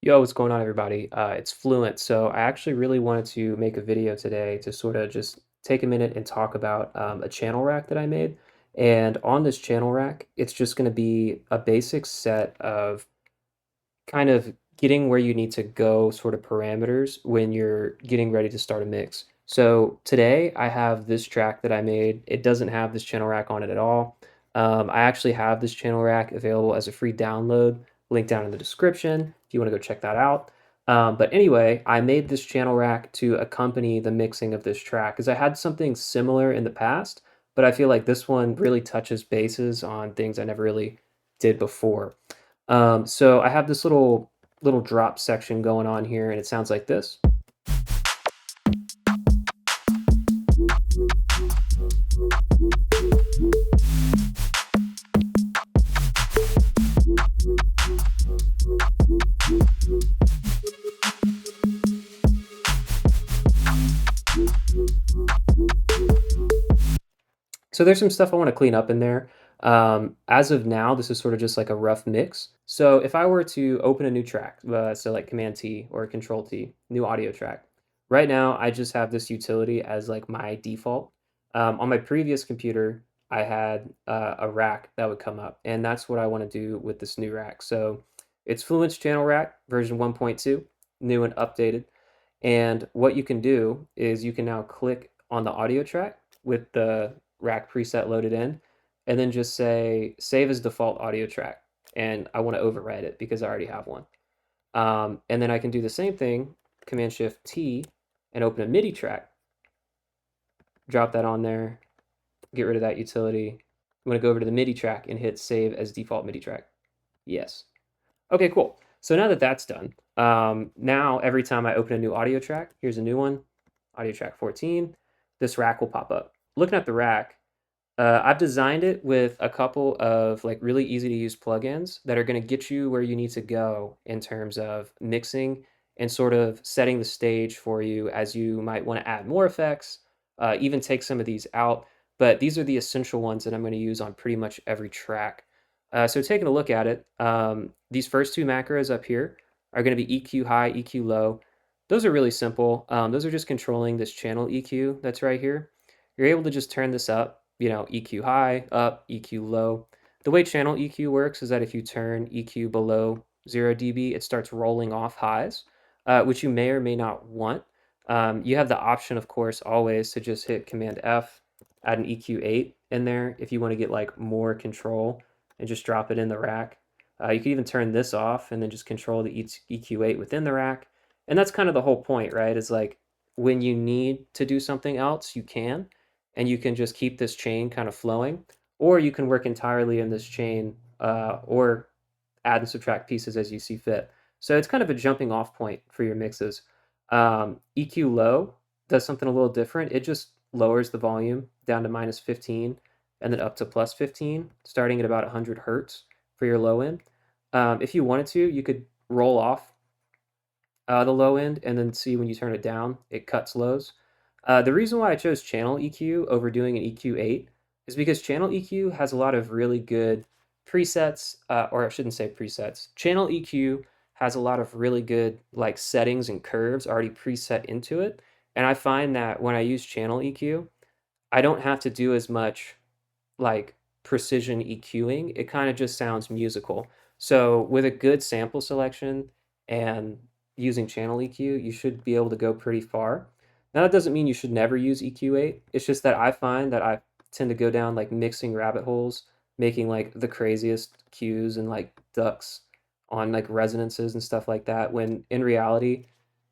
Yo, what's going on, everybody? It's Fluent. So I actually really wanted to make a video today to sort of just take a minute and talk about a channel rack that I made. And on this channel rack, it's just going to be a basic set of kind of getting where you need to go sort of parameters when you're getting ready to start a mix. So today I have this track that I made. It doesn't have this channel rack on it at all. I actually have this channel rack available as a free download, link down in the description if you want to go check that out. But anyway, I made this channel rack to accompany the mixing of this track because I had something similar in the past, but I feel like this one really touches bases on things I never really did before. So I have this little drop section going on here, and it sounds like this. So there's some stuff I want to clean up in there. As of now, this is sort of just like a rough mix. So if I were to open a new track, so like Command T or Control T, new audio track, right now I just have this utility as like my default. On my previous computer, I had a rack that would come up, and that's what I want to do with this new rack. So it's Fluence Channel Rack version 1.2, new and updated. And what you can do is you can now click on the audio track with the rack preset loaded in, and then just say save as default audio track. And I want to override it because I already have one. And then I can do the same thing, Command Shift T, and open a MIDI track, drop that on there, get rid of that utility. I'm going to go over to the MIDI track and hit save as default MIDI track. Yes. Okay, cool. So now that that's done, now every time I open a new audio track, here's a new one, audio track 14, this rack will pop up. Looking at the rack, I've designed it with a couple of like really easy to use plugins that are going to get you where you need to go in terms of mixing and sort of setting the stage for you as you might want to add more effects, even take some of these out. But these are the essential ones that I'm going to use on pretty much every track. So taking a look at it, these first two macros up here are going to be EQ high, EQ low. Those are really simple. Those are just controlling this channel EQ that's right here. You're able to just turn this up, EQ high, up, EQ low. The way channel EQ works is that if you turn EQ below 0 dB, it starts rolling off highs, which you may or may not want. You have the option, of course, always to just hit Command F, add an EQ8 in there if you want to get like more control and just drop it in the rack. You can even turn this off and then just control the EQ8 within the rack. And that's kind of the whole point, right? Is like when you need to do something else, you can, and you can just keep this chain kind of flowing, or you can work entirely in this chain or add and subtract pieces as you see fit. So it's kind of a jumping off point for your mixes. EQ low does something a little different. It just lowers the volume down to -15 and then up to +15, starting at about 100 hertz for your low end. If you wanted to, you could roll off the low end and then see when you turn it down, it cuts lows. The reason why I chose channel EQ over doing an EQ8 is because channel EQ has a lot of really good presets, or I shouldn't say presets. Channel EQ has a lot of really good like settings and curves already preset into it. And I find that when I use channel EQ, I don't have to do as much like precision EQing. It kind of just sounds musical. So with a good sample selection and using channel EQ, you should be able to go pretty far. Now that doesn't mean you should never use EQ8. It's just that I find that I tend to go down like mixing rabbit holes, making like the craziest cues and like ducks on like resonances and stuff like that, when in reality,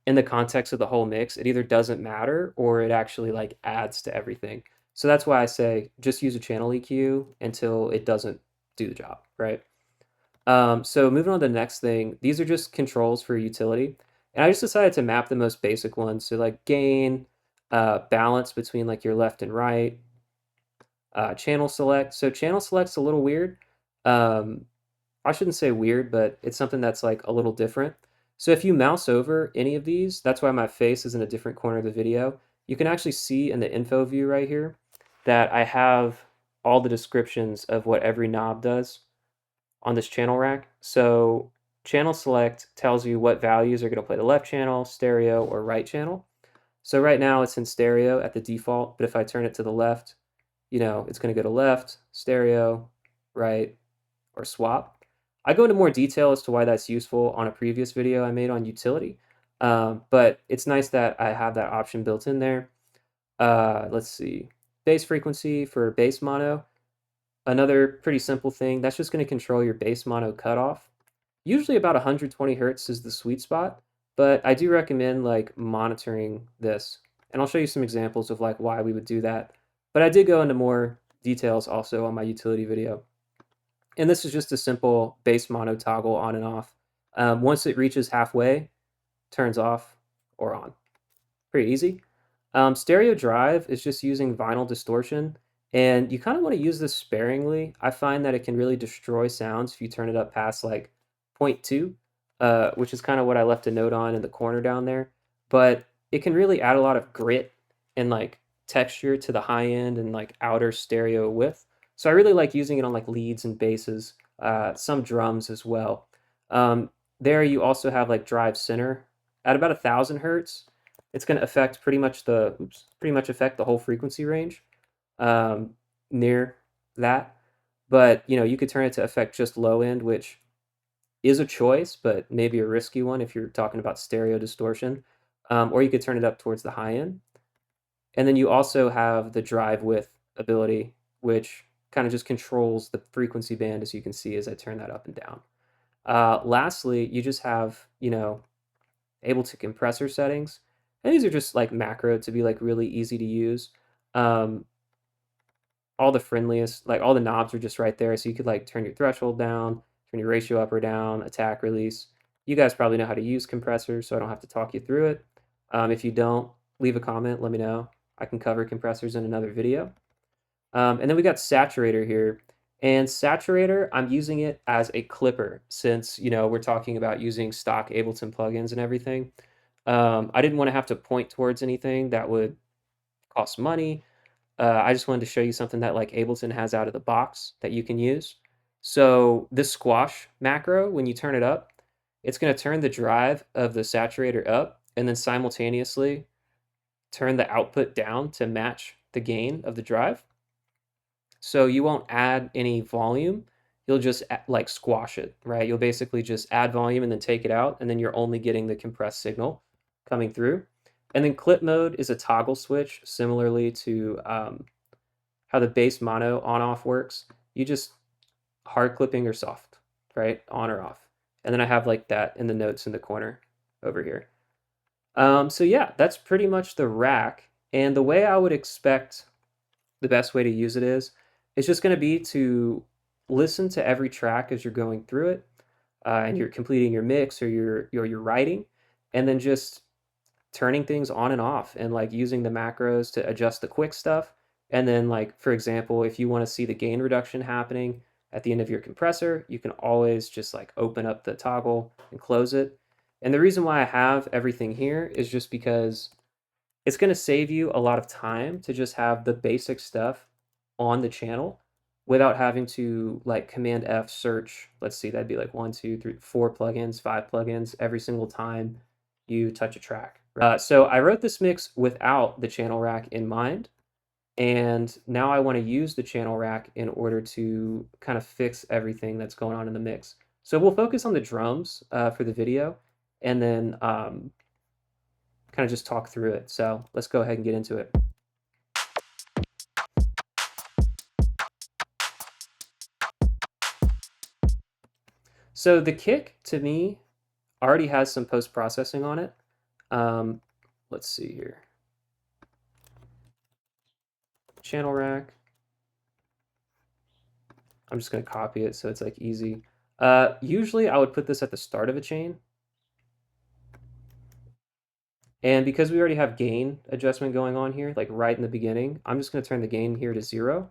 in the context of the whole mix, it either doesn't matter or it actually like adds to everything. So that's why I say just use a channel EQ until it doesn't do the job, right? So moving on to the next thing, these are just controls for utility. And I just decided to map the most basic ones. So like gain, balance between like your left and right, channel select. So channel select's a little weird. Um, I shouldn't say weird, but it's something that's like a little different. So if you mouse over any of these, that's why my face is in a different corner of the video. You can actually see in the info view right here that I have all the descriptions of what every knob does on this channel rack. So Channel select tells you what values are going to play the left channel, stereo, or right channel. So right now it's in stereo at the default, but if I turn it to the left, it's going to go to left, stereo, right, or swap. I go into more detail as to why that's useful on a previous video I made on utility, but it's nice that I have that option built in there. Let's see, bass frequency for bass mono. Another pretty simple thing, that's just going to control your bass mono cutoff. Usually about 120 hertz is the sweet spot, but I do recommend like monitoring this. And I'll show you some examples of like why we would do that. But I did go into more details also on my utility video. And this is just a simple bass mono toggle on and off. Once it reaches halfway, turns off or on. Pretty easy. Stereo drive is just using vinyl distortion, and you kind of want to use this sparingly. I find that it can really destroy sounds if you turn it up past like zero point 0.2, which is kind of what I left a note on in the corner down there. But it can really add a lot of grit and like texture to the high end and like outer stereo width. So I really like using it on like leads and basses, some drums as well. There you also have like drive center at about 1,000 hertz. It's going to affect pretty much affect the whole frequency range um, near that. But you could turn it to affect just low end, which is a choice, but maybe a risky one if you're talking about stereo distortion. Or you could turn it up towards the high end. And then you also have the drive width ability, which kind of just controls the frequency band, as you can see as I turn that up and down. Lastly, you just have, Ableton compressor settings. And these are just like macro to be like really easy to use. Um, all the friendliest, like all the knobs are just right there. So you could like turn your threshold down, turn your ratio up or down, attack, release. You guys probably know how to use compressors, so I don't have to talk you through it. If you don't, leave a comment, let me know. I can cover compressors in another video. And then we got saturator here. And saturator, I'm using it as a clipper since, we're talking about using stock Ableton plugins and everything. I didn't want to have to point towards anything that would cost money. I just wanted to show you something that like Ableton has out of the box that you can use. So this squash macro, when you turn it up, it's going to turn the drive of the saturator up and then simultaneously turn the output down to match the gain of the drive. So you won't add any volume. You'll just like squash it, right? You'll basically just add volume and then take it out, and then you're only getting the compressed signal coming through. And then clip mode is a toggle switch, similarly to how the bass mono on-off works. You just hard clipping or soft, right? On or off. And then I have like that in the notes in the corner over here. So yeah, that's pretty much the rack. And the way I would expect the best way to use it is, it's just going to be to listen to every track as you're going through it, and you're completing your mix or your writing, and then just turning things on and off and like using the macros to adjust the quick stuff. And then like, for example, if you want to see the gain reduction happening at the end of your compressor, you can always just like open up the toggle and close it. And the reason why I have everything here is just because it's going to save you a lot of time to just have the basic stuff on the channel without having to like Command F search. Let's see, that'd be like 1, 2, 3, 4 plugins, 5 plugins every single time you touch a track. So I wrote this mix without the channel rack in mind, and now I want to use the channel rack in order to kind of fix everything that's going on in the mix. So we'll focus on the drums for the video, and then kind of just talk through it. So let's go ahead and get into it. So the kick to me already has some post-processing on it. Let's see here. Channel rack. I'm just going to copy it so it's like easy. Usually I would put this at the start of a chain. And because we already have gain adjustment going on here, like right in the beginning, I'm just going to turn the gain here to 0.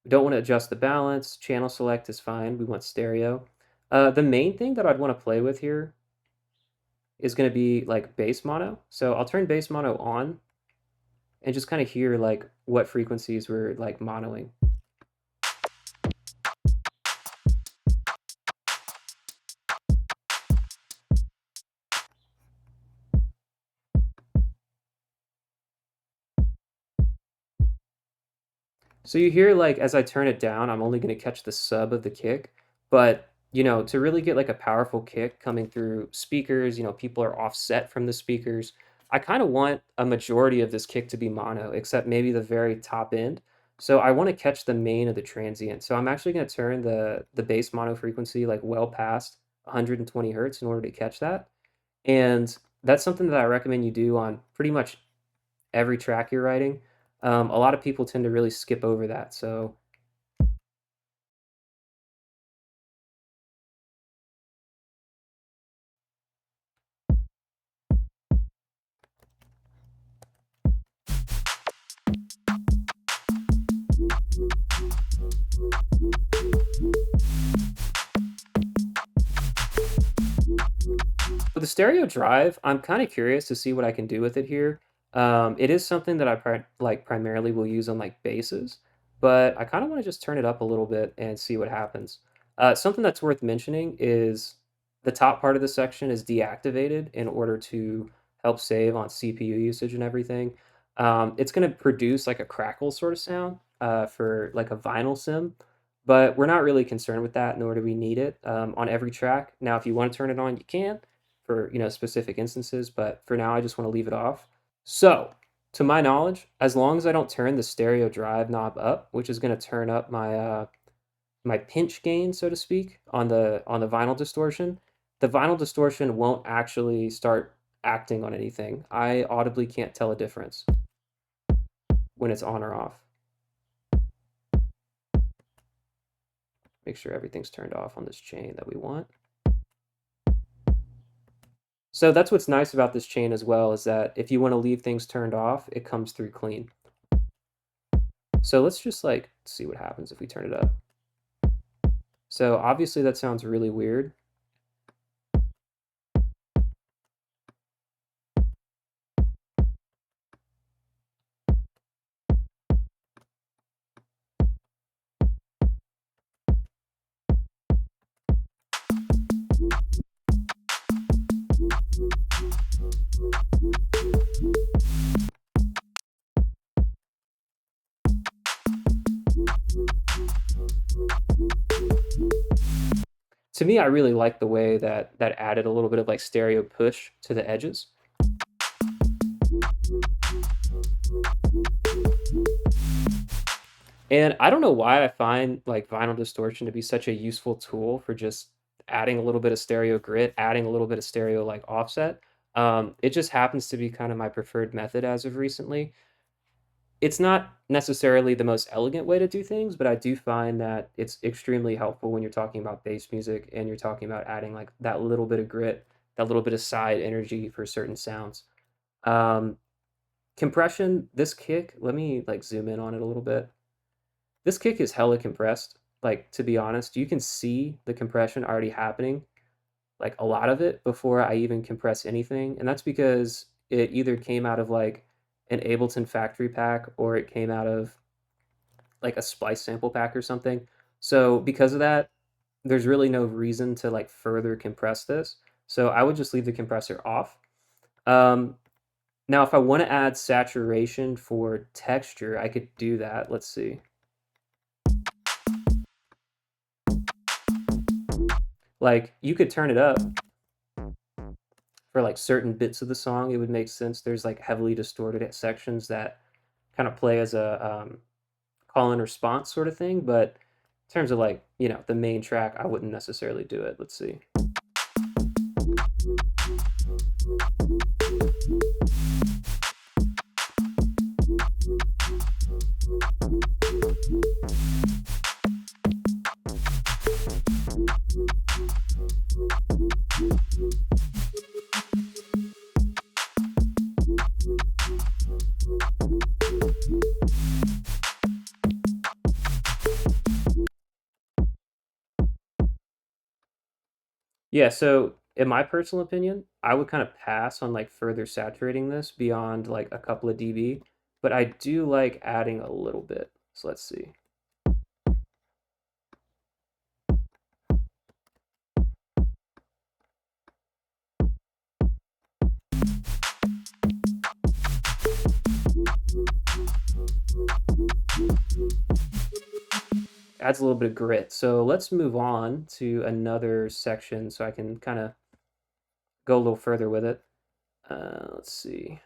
We don't want to adjust the balance. Channel select is fine. We want stereo. The main thing that I'd want to play with here is going to be like bass mono. So I'll turn bass mono on and just kind of hear like what frequencies we're like monoing. So you hear like as I turn it down, I'm only gonna catch the sub of the kick, but to really get like a powerful kick coming through speakers, people are offset from the speakers. I kind of want a majority of this kick to be mono, except maybe the very top end. So I want to catch the main of the transient. So I'm actually going to turn the bass mono frequency like well past 120 hertz in order to catch that. And that's something that I recommend you do on pretty much every track you're writing. A lot of people tend to really skip over that. So with the stereo drive, I'm kind of curious to see what I can do with it here. It is something that I primarily will use on like basses, but I kind of want to just turn it up a little bit and see what happens. Something that's worth mentioning is the top part of the section is deactivated in order to help save on CPU usage and everything. It's going to produce like a crackle sort of sound for like a vinyl sim, but we're not really concerned with that, nor do we need it on every track. Now, if you want to turn it on, you can for specific instances, but for now, I just want to leave it off. So, to my knowledge, as long as I don't turn the stereo drive knob up, which is going to turn up my pinch gain, so to speak, on the vinyl distortion, the vinyl distortion won't actually start acting on anything. I audibly can't tell a difference when it's on or off. Make sure everything's turned off on this chain that we want. So that's what's nice about this chain as well, is that if you want to leave things turned off, it comes through clean. So let's just like see what happens if we turn it up. So obviously that sounds really weird. To me, I really like the way that that added a little bit of like stereo push to the edges. And I don't know why I find like vinyl distortion to be such a useful tool for just adding a little bit of stereo grit, adding a little bit of stereo like offset. It just happens to be kind of my preferred method as of recently. It's not necessarily the most elegant way to do things, but I do find that it's extremely helpful when you're talking about bass music and you're talking about adding like that little bit of grit, that little bit of side energy for certain sounds. Um, Compression, this kick, let me like zoom in on it a little bit. This kick is hella compressed. Like, to be honest, you can see the compression already happening, like a lot of it before I even compress anything. And that's because it either came out of like an Ableton factory pack or it came out of like a splice sample pack or something. So because of that, there's really no reason to like further compress this. So I would just leave the compressor off. Um, Now, if I want to add saturation for texture, I could do that. Let's see. Like you could turn it up for like certain bits of the song. It would make sense. There's like heavily distorted sections that kind of play as a call and response sort of thing. But in terms of like, the main track, I wouldn't necessarily do it. Let's see. Yeah, so in my personal opinion, I would kind of pass on like further saturating this beyond like a couple of dB, but I do like adding a little bit. So let's see. adds a little bit of grit. So let's move on to another section so I can kind of go a little further with it. Let's see.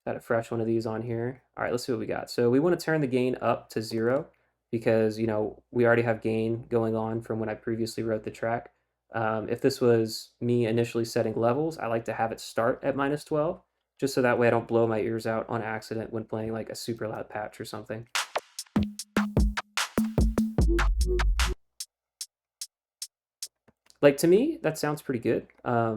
Got a fresh one of these on here. All right, let's see what we got. So we want to turn the gain up to 0 because, we already have gain going on from when I previously wrote the track. If this was me initially setting levels, I like to have it start at -12, just so that way I don't blow my ears out on accident when playing like a super loud patch or something. Like to me, that sounds pretty good. A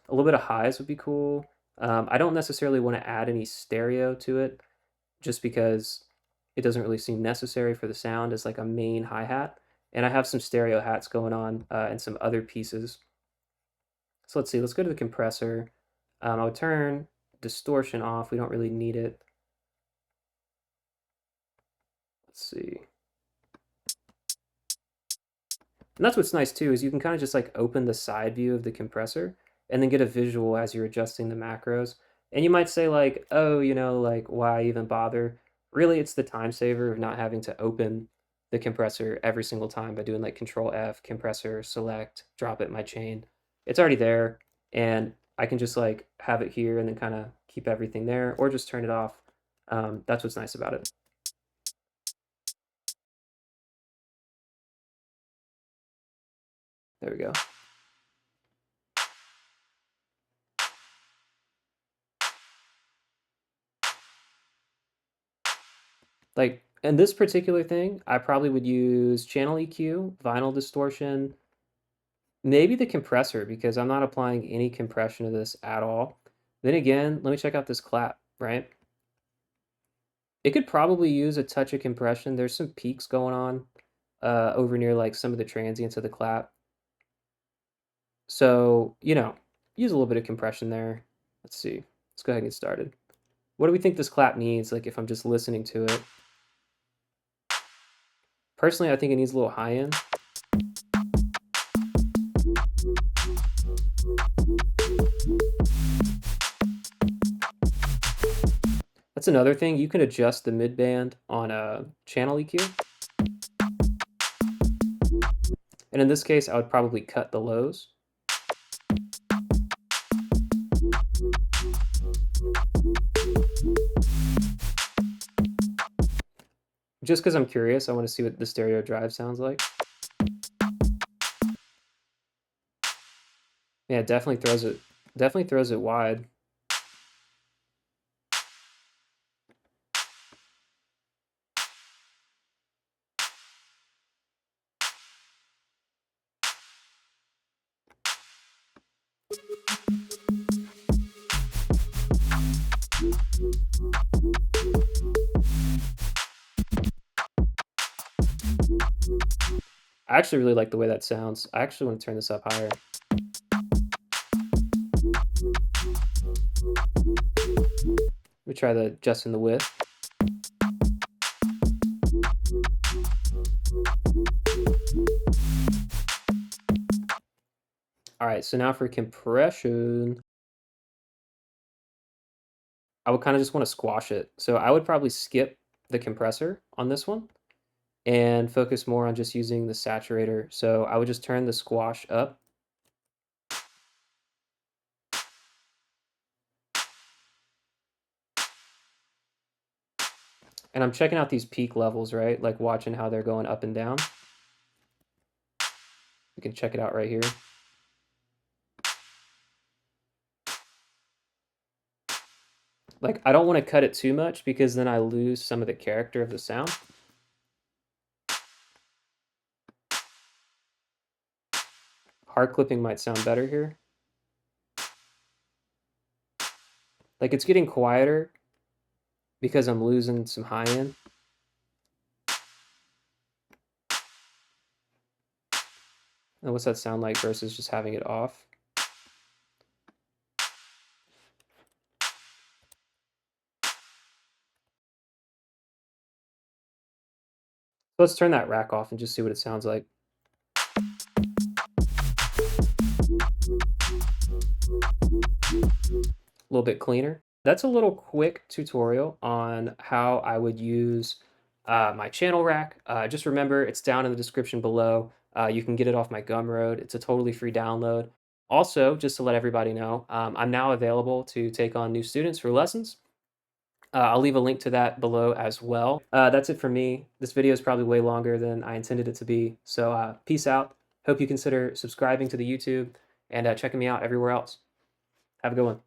little bit of highs would be cool. I don't necessarily want to add any stereo to it just because it doesn't really seem necessary for the sound as like a main hi-hat. And I have some stereo hats going on and some other pieces. So let's see, let's go to the compressor. I would turn distortion off. We don't really need it. Let's see. And that's what's nice too, is you can kind of just like open the side view of the compressor and then get a visual as you're adjusting the macros. And you might say like, oh, like why even bother? Really, it's the time saver of not having to open the compressor every single time by doing like Control F, compressor, select, drop it in my chain. It's already there, and I can just like have it here and then kind of keep everything there, or just turn it off. That's what's nice about it. There we go. Like in this particular thing, I probably would use channel EQ, vinyl distortion, maybe the compressor because I'm not applying any compression to this at all. Then again, let me check out this clap, right? It could probably use a touch of compression. There's some peaks going on over near like some of the transients of the clap. So, use a little bit of compression there. Let's see. Let's go ahead and get started. What do we think this clap needs? Like if I'm just listening to it. Personally, I think it needs a little high end. That's another thing. You can adjust the midband on a channel EQ. And in this case, I would probably cut the lows. Just because I'm curious, I want to see what the stereo drive sounds like. Yeah, it definitely throws it wide. I actually really like the way that sounds. I actually want to turn this up higher. Let me try adjusting the width. All right, so now for compression, I would kind of just want to squash it. So I would probably skip the compressor on this one and focus more on just using the saturator. So I would just turn the squash up. And I'm checking out these peak levels, right? Like watching how they're going up and down. You can check it out right here. Like, I don't want to cut it too much because then I lose some of the character of the sound. Hard clipping might sound better here. Like, it's getting quieter because I'm losing some high end. And what's that sound like versus just having it off? Let's turn that rack off and just see what it sounds like. A little bit cleaner. That's a little quick tutorial on how I would use my channel rack. Just remember, it's down in the description below. You can get it off my Gumroad. It's a totally free download. Also, just to let everybody know, I'm now available to take on new students for lessons. I'll leave a link to that below as well. That's it for me. This video is probably way longer than I intended it to be. So peace out. Hope you consider subscribing to the YouTube and checking me out everywhere else. Have a good one.